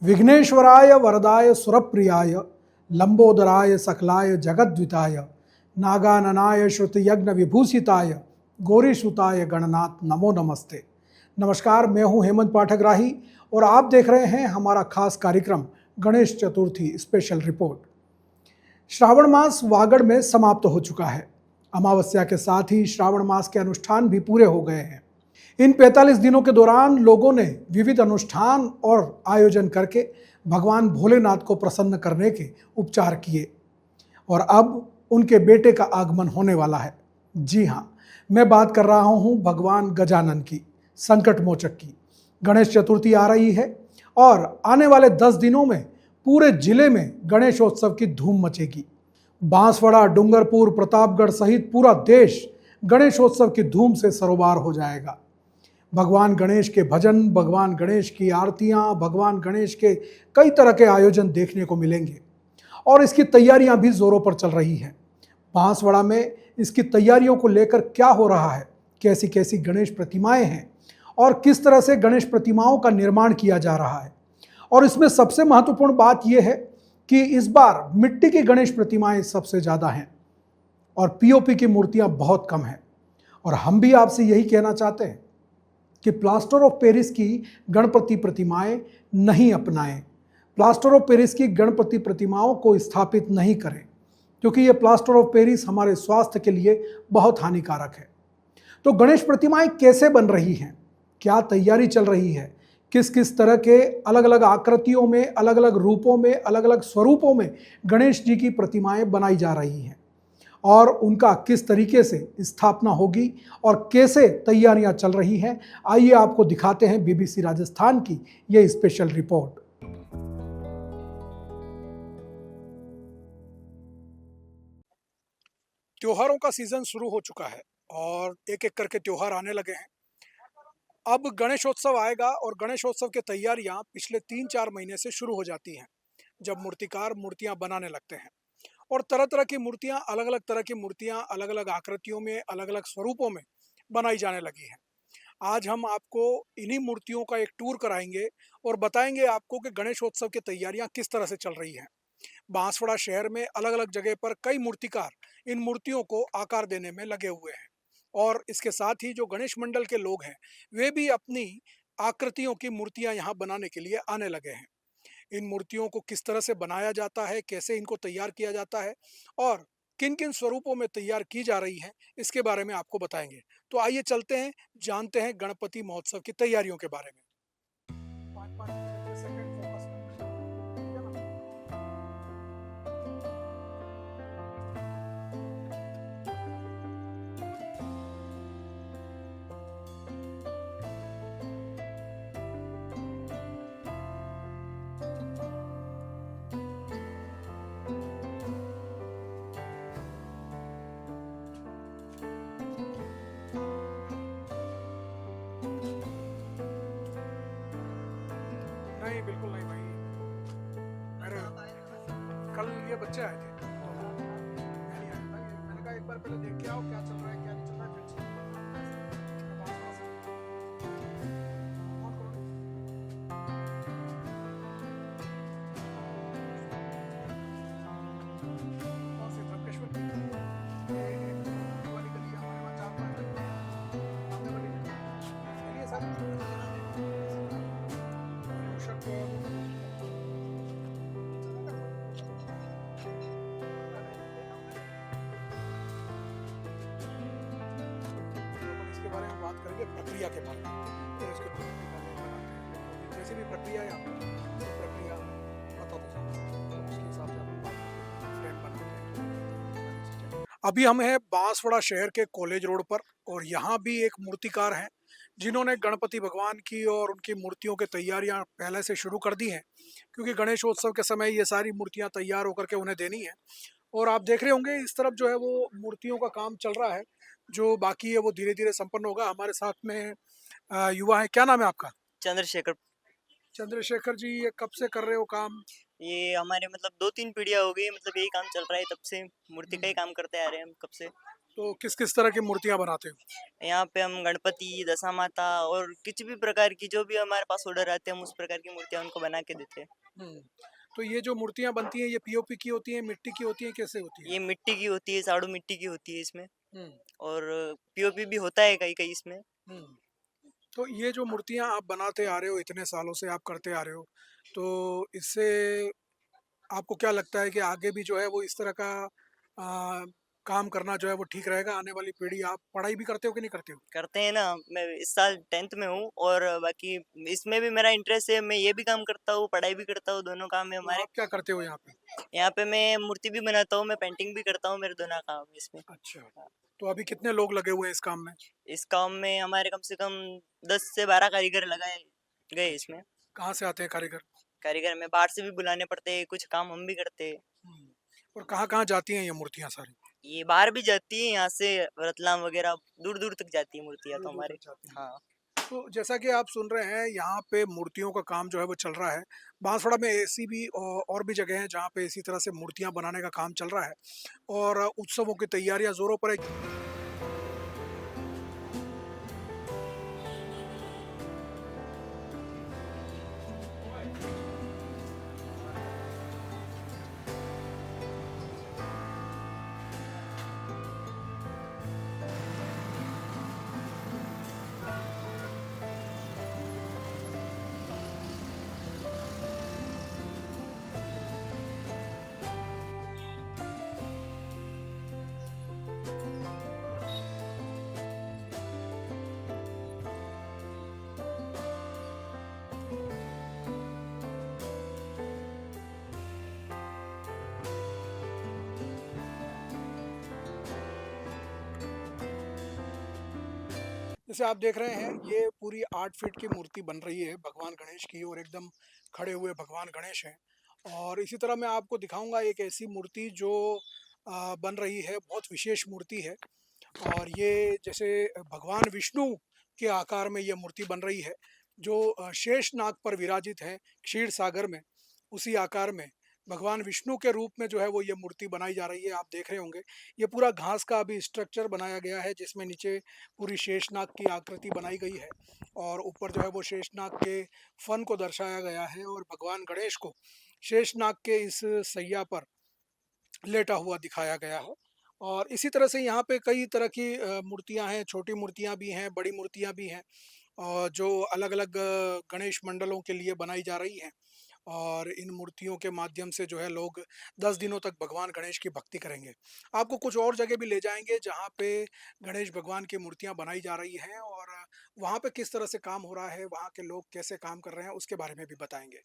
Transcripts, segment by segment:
विघ्नेश्वराय वरदाय सुरप्रियाय लंबोदराय सकलाय जगद्विताय नागाननाय श्रुतियज्ञ विभूषिताय गौरीसुताय गणनाथ नमो नमस्ते। नमस्कार, मैं हूं हेमंत पाठक राही और आप देख रहे हैं हमारा खास कार्यक्रम गणेश चतुर्थी स्पेशल रिपोर्ट। श्रावण मास वागड़ में समाप्त हो चुका है। अमावस्या के साथ ही श्रावण मास के अनुष्ठान भी पूरे हो गए हैं। इन 45 दिनों के दौरान लोगों ने विविध अनुष्ठान और आयोजन करके भगवान भोलेनाथ को प्रसन्न करने के उपचार किए और अब उनके बेटे का आगमन होने वाला है। जी हाँ, मैं बात कर रहा हूँ भगवान गजानन की, संकट मोचक की। गणेश चतुर्थी आ रही है और आने वाले 10 दिनों में पूरे जिले में गणेशोत्सव की धूम मचेगी। बांसवाड़ा, डूंगरपुर, प्रतापगढ़ सहित पूरा देश गणेशोत्सव की धूम से सरोबार हो जाएगा। भगवान गणेश के भजन, भगवान गणेश की आरतियां, भगवान गणेश के कई तरह के आयोजन देखने को मिलेंगे और इसकी तैयारियां भी जोरों पर चल रही हैं। बांसवाड़ा में इसकी तैयारियों को लेकर क्या हो रहा है, कैसी कैसी गणेश प्रतिमाएं हैं और किस तरह से गणेश प्रतिमाओं का निर्माण किया जा रहा है। और इसमें सबसे महत्वपूर्ण बात यह है कि इस बार मिट्टी की गणेश प्रतिमाएं सबसे ज़्यादा हैं और पीओपी की मूर्तियां बहुत कम हैं। और हम भी आपसे यही कहना चाहते हैं कि प्लास्टर ऑफ पेरिस की गणपति प्रतिमाएं नहीं अपनाएं। प्लास्टर ऑफ पेरिस की गणपति प्रतिमाओं को स्थापित नहीं करें, क्योंकि ये प्लास्टर ऑफ पेरिस हमारे स्वास्थ्य के लिए बहुत हानिकारक है। तो गणेश प्रतिमाएं कैसे बन रही हैं, क्या तैयारी चल रही है, किस किस तरह के अलग अलग आकृतियों में, अलग अलग रूपों में, अलग अलग स्वरूपों में गणेश जी की प्रतिमाएं बनाई जा रही हैं और उनका किस तरीके से स्थापना होगी और कैसे तैयारियां चल रही हैं, आइए आपको दिखाते हैं बीबीसी राजस्थान की यह स्पेशल रिपोर्ट। त्योहारों का सीजन शुरू हो चुका है और एक एक करके त्योहार आने लगे हैं। अब गणेशोत्सव आएगा और गणेशोत्सव की तैयारियां पिछले 3-4 महीने से शुरू हो जाती हैं, जब मूर्तिकार मूर्तियां बनाने लगते हैं और तरह तरह की मूर्तियां, अलग अलग तरह की मूर्तियां अलग अलग आकृतियों में, अलग अलग स्वरूपों में बनाई जाने लगी हैं। आज हम आपको इन्हीं मूर्तियों का एक टूर कराएंगे और बताएंगे आपको कि गणेशोत्सव की तैयारियां किस तरह से चल रही हैं। बांसवाड़ा शहर में अलग अलग जगह पर कई मूर्तिकार इन मूर्तियों को आकार देने में लगे हुए हैं और इसके साथ ही जो गणेश मंडल के लोग हैं, वे भी अपनी आकृतियों की मूर्तियां यहाँ बनाने के लिए आने लगे हैं। इन मूर्तियों को किस तरह से बनाया जाता है, कैसे इनको तैयार किया जाता है और किन किन स्वरूपों में तैयार की जा रही हैं, इसके बारे में आपको बताएंगे। तो आइए चलते हैं, जानते हैं गणपति महोत्सव की तैयारियों के बारे में। नहीं, बिल्कुल नहीं भाई, मेरे कल ये बच्चे आए थे तो मैं नहीं आया था। मैंने कहा एक बार पहले देख के आओ क्या चल रहा है क्या नहीं चल रहा है, फिर इसके बारे में बात करेंगे, प्रक्रिया के बारे में। फिर इसको जैसे भी प्रक्रिया है आपकी प्रक्रिया बता दो, तो उसके हिसाब से हम प्लान बनाते हैं। अभी हम हैं बांसवाड़ा शहर के कॉलेज रोड पर और यहाँ भी एक मूर्तिकार हैं जिन्होंने गणपति भगवान की और उनकी मूर्तियों की तैयारियां पहले से शुरू कर दी हैं, क्योंकि गणेशोत्सव के समय ये सारी मूर्तियां तैयार होकर के उन्हें देनी है। और आप देख रहे होंगे इस तरफ जो है वो मूर्तियों का काम चल रहा है, जो बाकी है वो धीरे धीरे संपन्न होगा। हमारे साथ में युवा है, क्या नाम है आपका? चंद्रशेखर। चंद्रशेखर जी, ये कब से कर रहे हो काम? ये हमारे मतलब 2-3 पीढ़ियाँ हो गई, मतलब यही काम चल रहा है तब से, मूर्ति का हम्म, ही काम करते आ रहे हैं हम कब से। तो किस किस तरह की मूर्तियाँ बनाते हो? यहाँ पे हम गणपति, दशा माता और किसी भी प्रकार की जो भी हमारे पास ऑर्डर आते हैं हम उस प्रकार की मूर्तियाँ उनको बना के देते हैं। हम्म। तो ये जो मूर्तियाँ बनती हैं ये पीओपी की होती हैं, मिट्टी की होती हैं, कैसे होती हैं? ये मिट्टी की होती है, साड़ू मिट्टी की होती है इसमें। हम्म। और पीओपी भी होता है कहीं कहीं इसमें। हम्म। तो ये जो मूर्तियाँ आप बनाते आ रहे हो, इतने सालों से आप करते आ रहे हो, तो इससे आपको क्या लगता है कि आगे भी जो है वो इस तरह का आ, काम करना जो है वो ठीक रहेगा? आने वाली पीढ़ी, आप पढ़ाई भी करते हो कि नहीं करते हो? करते हैं ना। मैं इस साल 10th में हूँ और बाकी इसमें भी मेरा इंटरेस्ट है। मैं ये भी काम करता हूँ, पढ़ाई भी करता हूँ, दोनों काम है तो हमारे। आप क्या करते हो यहाँ पे? यहाँ पे मैं मूर्ति भी बनाता हूँ, मैं पेंटिंग भी करता हूँ, मेरे दोनों काम है इसमें। अच्छा। तो अभी कितने लोग लगे हुए हैं इस काम में? इस काम में हमारे कम से कम 10 से 12 कारीगर लगाए गए अच्छा। इसमें। कहाँ से आते हैं कारीगर? कारीगर में बाहर से भी बुलाने पड़ते हैं, कुछ काम हम भी करते हैं। और कहाँ कहाँ जाती हैं ये मूर्तियाँ सारी? ये बाहर भी जाती है, यहाँ से रतलाम वगैरह दूर दूर तक जाती है मूर्तियाँ तो दूर दूर हमारे। तक जाती हैं। हाँ। तो जैसा कि आप सुन रहे हैं, यहाँ पे मूर्तियों का काम जो है वो चल रहा है। बांसवाड़ा में ऐसी भी और भी जगह हैं जहाँ पे इसी तरह से मूर्तियाँ बनाने का काम चल रहा है, और उत्सवों की तैयारियां जोरों पर है। जैसे आप देख रहे हैं, ये पूरी 8 फीट की मूर्ति बन रही है भगवान गणेश की, और एकदम खड़े हुए भगवान गणेश हैं। और इसी तरह मैं आपको दिखाऊंगा एक ऐसी मूर्ति जो बन रही है, बहुत विशेष मूर्ति है। और ये जैसे भगवान विष्णु के आकार में ये मूर्ति बन रही है, जो शेष नाग पर विराजित है क्षीर सागर में, उसी आकार में भगवान विष्णु के रूप में जो है वो ये मूर्ति बनाई जा रही है। आप देख रहे होंगे, ये पूरा घास का अभी स्ट्रक्चर बनाया गया है, जिसमें नीचे पूरी शेषनाग की आकृति बनाई गई है, और ऊपर जो है वो शेषनाग के फन को दर्शाया गया है, और भगवान गणेश को शेषनाग के इस सैया पर लेटा हुआ दिखाया गया है। और इसी तरह से यहाँ पे कई तरह की मूर्तियाँ हैं, छोटी मूर्तियाँ भी हैं, बड़ी मूर्तियाँ भी हैं, और जो अलग-अलग गणेश मंडलों के लिए बनाई जा रही हैं। और इन मूर्तियों के माध्यम से जो है लोग 10 दिनों तक भगवान गणेश की भक्ति करेंगे। आपको कुछ और जगह भी ले जाएँगे जहाँ पे गणेश भगवान की मूर्तियाँ बनाई जा रही हैं, और वहाँ पे किस तरह से काम हो रहा है, वहाँ के लोग कैसे काम कर रहे हैं, उसके बारे में भी बताएँगे।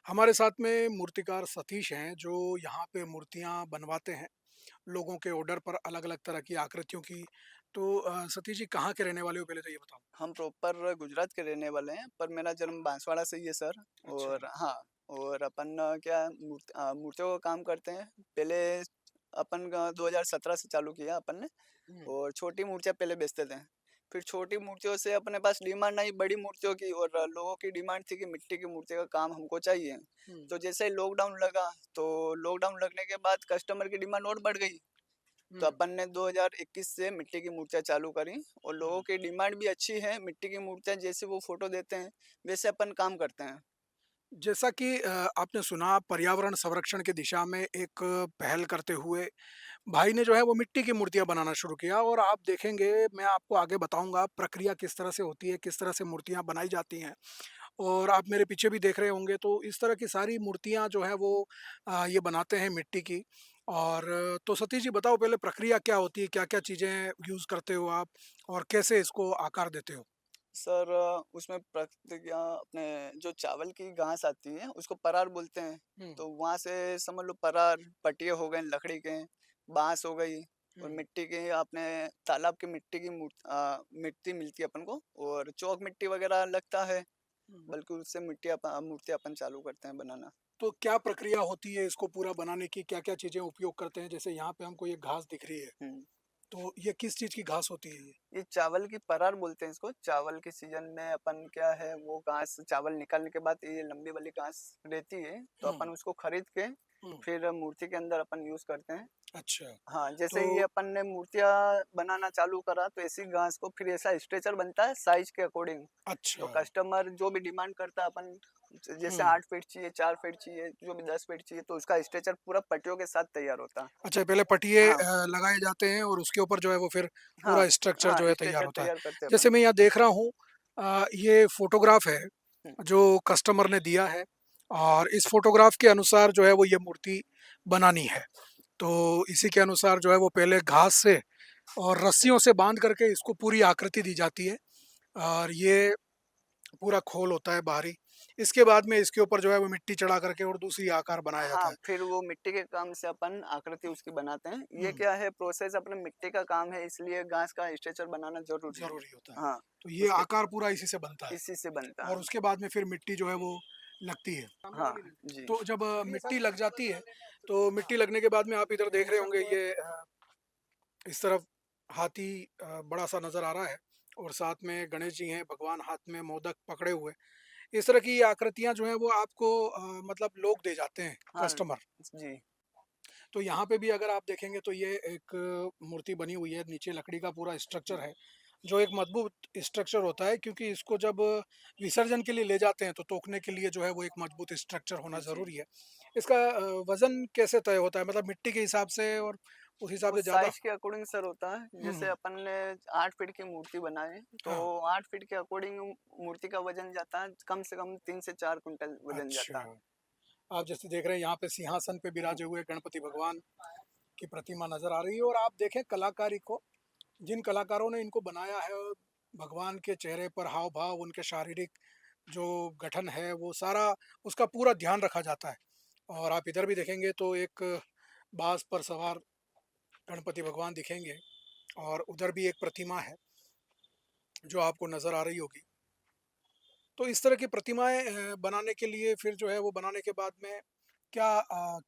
हमारे साथ में मूर्तिकार सतीश हैं जो यहाँ पे मूर्तियाँ बनवाते हैं, लोगों के ऑर्डर पर अलग-अलग तरह की आकृतियों की। तो सतीश जी कहाँ के रहने वाले हो पहले तो ये बताओ? हम प्रॉपर गुजरात के रहने वाले हैं, पर मेरा जन्म बांसवाड़ा से ही है सर। अच्छा। और हाँ, और अपन क्या मूर्तियों का काम करते हैं। पहले अपन का 2017 से चालू किया अपन ने। हुँ, और छोटी मूर्तियाँ पहले बेचते थे। फिर छोटी मूर्तियों से अपने पास डिमांड आई बड़ी मूर्तियों की, और लोगों की डिमांड थी कि मिट्टी की मूर्ति का काम हमको चाहिए। हुँ, तो जैसे ही लॉकडाउन लगा, तो लॉकडाउन लगने के बाद कस्टमर की डिमांड और बढ़ गई। तो हुँ, अपन ने 2021 से मिट्टी की मूर्तियाँ चालू करी, और लोगों हुँ। की डिमांड भी अच्छी है। मिट्टी की मूर्तियाँ जैसे वो फोटो देते हैं, वैसे अपन काम करते हैं। जैसा कि आपने सुना पर्यावरण संरक्षण की दिशा में एक पहल करते हुए भाई ने जो है वो मिट्टी की मूर्तियाँ बनाना शुरू किया और आप देखेंगे मैं आपको आगे बताऊँगा प्रक्रिया किस तरह से होती है, किस तरह से मूर्तियाँ बनाई जाती हैं। और आप मेरे पीछे भी देख रहे होंगे तो इस तरह की सारी मूर्तियाँ जो हैं वो ये बनाते हैं मिट्टी की। और तो सतीश जी बताओ पहले प्रक्रिया क्या होती है? क्या-क्या चीज़ें यूज़ करते हो आप और कैसे इसको आकार देते हो? सर उसमें प्रतिक्रिया अपने जो चावल की घास आती है उसको परार बोलते हैं। हुँ, तो वहाँ से समझ लो परार, पटिये हो गए लकड़ी के, बाँस हो गई, और हुँ, मिट्टी के अपने तालाब की मिट्टी की मिट्टी मिलती है अपन को, और चौक मिट्टी वगैरह लगता है। हुँ। बल्कि उससे मूर्ति अपन चालू करते हैं बनाना। तो क्या प्रक्रिया होती है इसको पूरा बनाने की? क्या-क्या चीज़ें उपयोग करते हैं? जैसे यहाँ पे हमको ये घास दिख रही है, हुँ। तो ये किस चीज़ की घास होती है ये? ये चावल की परार बोलते हैं इसको। चावल के सीजन में अपन क्या है, वो घास चावल निकालने के बाद ये लंबी वाली घास रहती है, तो हुँ, अपन उसको खरीद के हुँ। फिर मूर्ति के अंदर अपन यूज करते हैं। अच्छा, हाँ, जैसे तो ये अपन ने मूर्तियाँ बनाना चालू करा, तो ऐसी घास को फिर ऐसा स्ट्रेचर बनता है साइज के अकॉर्डिंग। तो अच्छा। कस्टमर जो भी डिमांड करता है, अपन जैसे हुँ। 8 फीट चाहिए, 4 फीट चाहिए, जो भी 10 फीट चाहिए, तो उसका स्ट्रेचर पूरा पट्टियों के साथ तैयार होता है। अच्छा पहले पटिए हाँ, लगाए जाते हैं और उसके ऊपर जो है वो फिर हाँ, पूरा स्ट्रक्चर हाँ, जो है तैयार स्ट्रेचर होता है। तैयार करते हैं जैसे अपन। मैं यहाँ देख रहा हूँ ये फ़ोटोग्राफ है हुँ, जो कस्टमर ने दिया है और इस फ़ोटोग्राफ के अनुसार जो है वो ये मूर्ति बनानी है। तो इसी के अनुसार जो है वो पहले घास से और रस्सियों से बाँध करके इसको पूरी आकृति दी जाती है और ये पूरा खोल होता है बाहरी। इसके बाद में इसके ऊपर जो है वो मिट्टी चढ़ा करके और दूसरी आकार बनाया जाता हाँ, है। फिर वो मिट्टी के काम से अपन आकृति उसकी बनाते हैं। ये हुँ, क्या है, प्रोसेस अपने मिट्टी का काम है, इसलिए घास का स्ट्रक्चर बनाना ज़रूरी है। ज़रूरी होता है। हाँ, तो ये उसके आकार पूरा इसी से बनता है इसी से बनता और है। उसके बाद में फिर मिट्टी जो है वो लगती है। हाँ, जी। तो जब मिट्टी लग जाती है, तो मिट्टी लगने के बाद में आप इधर देख रहे होंगे ये इस तरफ हाथी बड़ा-सा नज़र आ रहा है और साथ में गणेश जी हैं, भगवान हाथ में मोदक पकड़े हुए। इस तरह की आकृतियाँ जो हैं वो आपको मतलब लोग दे जाते हैं, हाँ, कस्टमर। जी। तो यहाँ पे भी अगर आप देखेंगे तो ये एक मूर्ति बनी हुई है, नीचे लकड़ी का पूरा स्ट्रक्चर हुँ, है, जो एक मजबूत स्ट्रक्चर होता है क्योंकि इसको जब विसर्जन के लिए ले जाते हैं तो तोकने के लिए जो है वो एक मजबूत स्ट्रक्चर होना जी। ज़रूरी है। इसका वज़न कैसे तय होता है? मतलब मिट्टी के हिसाब से और उस हिसाब वो से ज़्यादा साइज़ के अकॉर्डिंग सर होता है। हुँ, जैसे हुँ। अपन ने 8 फीट की मूर्ति बनाई, तो हाँ, 8 फीट के अकॉर्डिंग मूर्ति का वज़न जाता है, कम से कम 3 से 4 कुंटल वज़न अच्छा। जाता है। आप जैसे देख रहे हैं यहाँ पे सिंहासन पे हुँ, विराजे हुए गणपति भगवान की प्रतिमा नज़र आ रही है और आप देखें कलाकारी को, जिन कलाकारों ने इनको बनाया है, भगवान के चेहरे पर हाव-भाव, उनके शारीरिक जो गठन है, वो सारा उसका पूरा ध्यान रखा जाता है। और आप इधर भी देखेंगे तो एक बाँस पर सवार गणपति भगवान दिखेंगे और उधर भी एक प्रतिमा है, जो आपको नज़र आ रही होगी। तो इस तरह की प्रतिमाएँ बनाने के लिए फिर जो है वो बनाने के बाद में क्या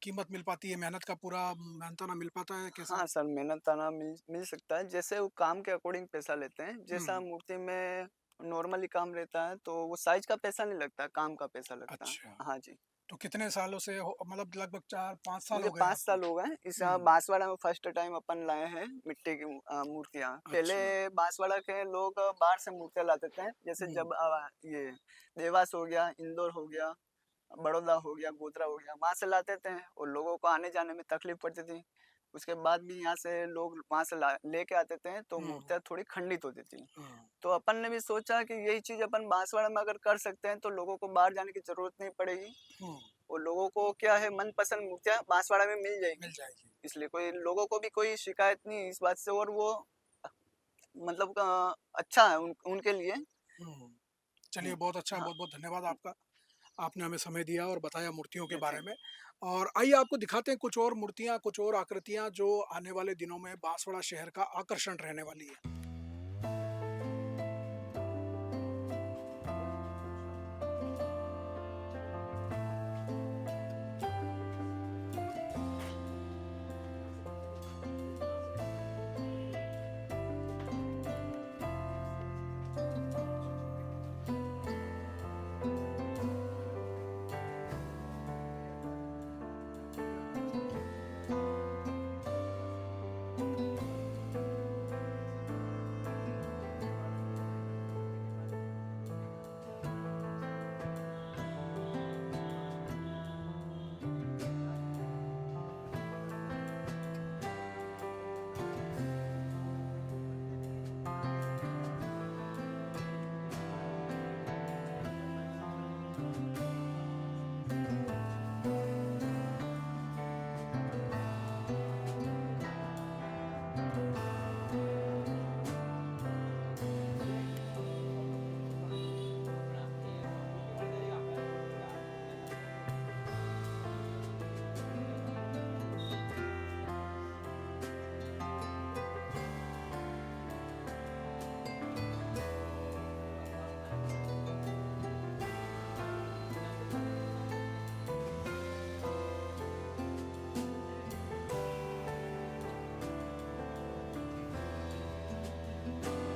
कीमत मिल पाती है? मेहनत का पूरा मेहनताना मिल पाता है कैसा? हाँ सर, मेहनताना मिल मिल सकता है। जैसे वो काम के अकॉर्डिंग पैसा लेते हैं। जैसा हुँ, मूर्ति में नॉर्मली काम रहता है, तो वो साइज़ का पैसा नहीं लगता, काम का पैसा लगता है। अच्छा। हाँ जी। तो कितने सालों से हो मतलब लगभग 4-5 साल मुझे हो गए 5 आपको? साल हो गए इस हुँ, बांसवाड़ा में फर्स्ट टाइम अपन लाए हैं मिट्टी की मूर्तियाँ। पहले अच्छा। बांसवाड़ा के लोग बाहर से मूर्तियाँ लाते थे। जैसे हुँ, जब ये देवास हो गया, इंदौर हो गया, बड़ौदा हो गया, गोधरा हो गया, वहाँ से लाते थे और लोगों को आने-जाने में तकलीफ पड़ती थी। उसके बाद भी यहाँ से लोग वहाँ से ला लेके आते थे, तो हुँ, मूर्तियाँ थोड़ी खंडित होती थी। हुँ, तो अपन ने भी सोचा कि यही चीज़ अपन बांसवाड़ा में अगर कर सकते हैं, तो लोगों को बाहर जाने की ज़रूरत नहीं पड़ेगी, हुँ, और लोगों को क्या है, मनपसंद मूर्तियाँ बांसवाड़ा में मिल मिल जाएँगी। जाएगी। इसलिए कोई लोगों को भी कोई शिकायत नहीं है इस बात से, और वो मतलब अच्छा है उनके लिए। हुँ, चलिए हुँ, बहुत अच्छा, हाँ, बहुत-बहुत धन्यवाद हुँ, आपका। आपने हमें समय दिया और बताया मूर्तियों के बारे थैंक में। और आइए आपको दिखाते हैं कुछ और मूर्तियाँ, कुछ और आकृतियाँ जो आने वाले दिनों में बांसवाड़ा शहर का आकर्षण रहने वाली है।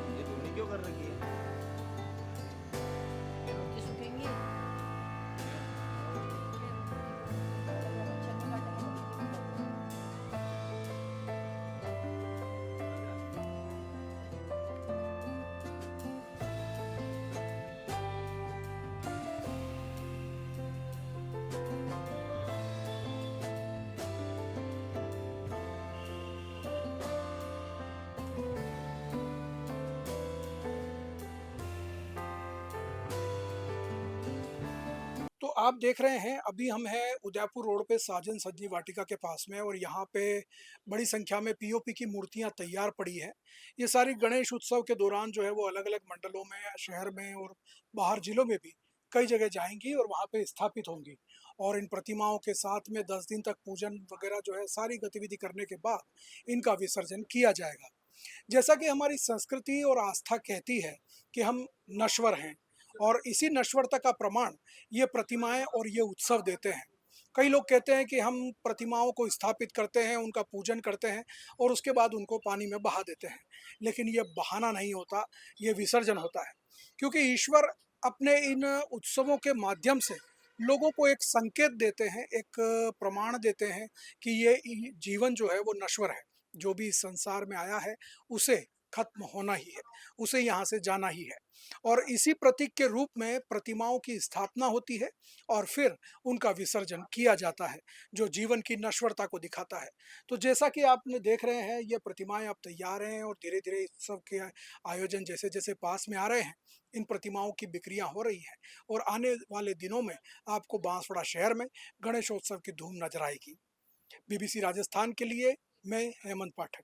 ये तुमने क्यों कर रखी है? रोटी सूखेंगी। तो आप देख रहे हैं अभी हम हैं उदयपुर रोड पे साजन सज्जी वाटिका के पास में और यहाँ पे बड़ी संख्या में पीओपी की मूर्तियाँ तैयार पड़ी हैं। ये सारी गणेश उत्सव के दौरान जो है वो अलग-अलग मंडलों में, शहर में और बाहर जिलों में भी कई जगह जाएँगी और वहाँ पे स्थापित होंगी। और इन प्रतिमाओं के साथ में 10 दिन तक पूजन वगैरह जो है सारी गतिविधि करने के बाद इनका विसर्जन किया जाएगा। जैसा कि हमारी संस्कृति और आस्था कहती है कि हम नश्वर हैं और इसी नश्वरता का प्रमाण ये प्रतिमाएं और ये उत्सव देते हैं। कई लोग कहते हैं कि हम प्रतिमाओं को स्थापित करते हैं, उनका पूजन करते हैं और उसके बाद उनको पानी में बहा देते हैं। लेकिन ये बहाना नहीं होता, ये विसर्जन होता है। क्योंकि ईश्वर अपने इन उत्सवों के माध्यम से लोगों को एक संकेत देते हैं, एक प्रमाण देते हैं कि ये जीवन जो है वो नश्वर है। जो भी इस संसार में आया है उसे खत्म होना ही है, उसे यहाँ से जाना ही है। और इसी प्रतीक के रूप में प्रतिमाओं की स्थापना होती है और फिर उनका विसर्जन किया जाता है, जो जीवन की नश्वरता को दिखाता है। तो जैसा कि आपने देख रहे हैं ये प्रतिमाएं अब तैयार हैं और धीरे-धीरे इस सब के आयोजन जैसे-जैसे पास में आ रहे हैं, इन प्रतिमाओं की बिक्रियाँ हो रही हैं और आने वाले दिनों में आपको बांसवाड़ा शहर में गणेशोत्सव की धूम नजर आएगी। बीबीसी राजस्थान के लिए मैं हेमंत पाठक।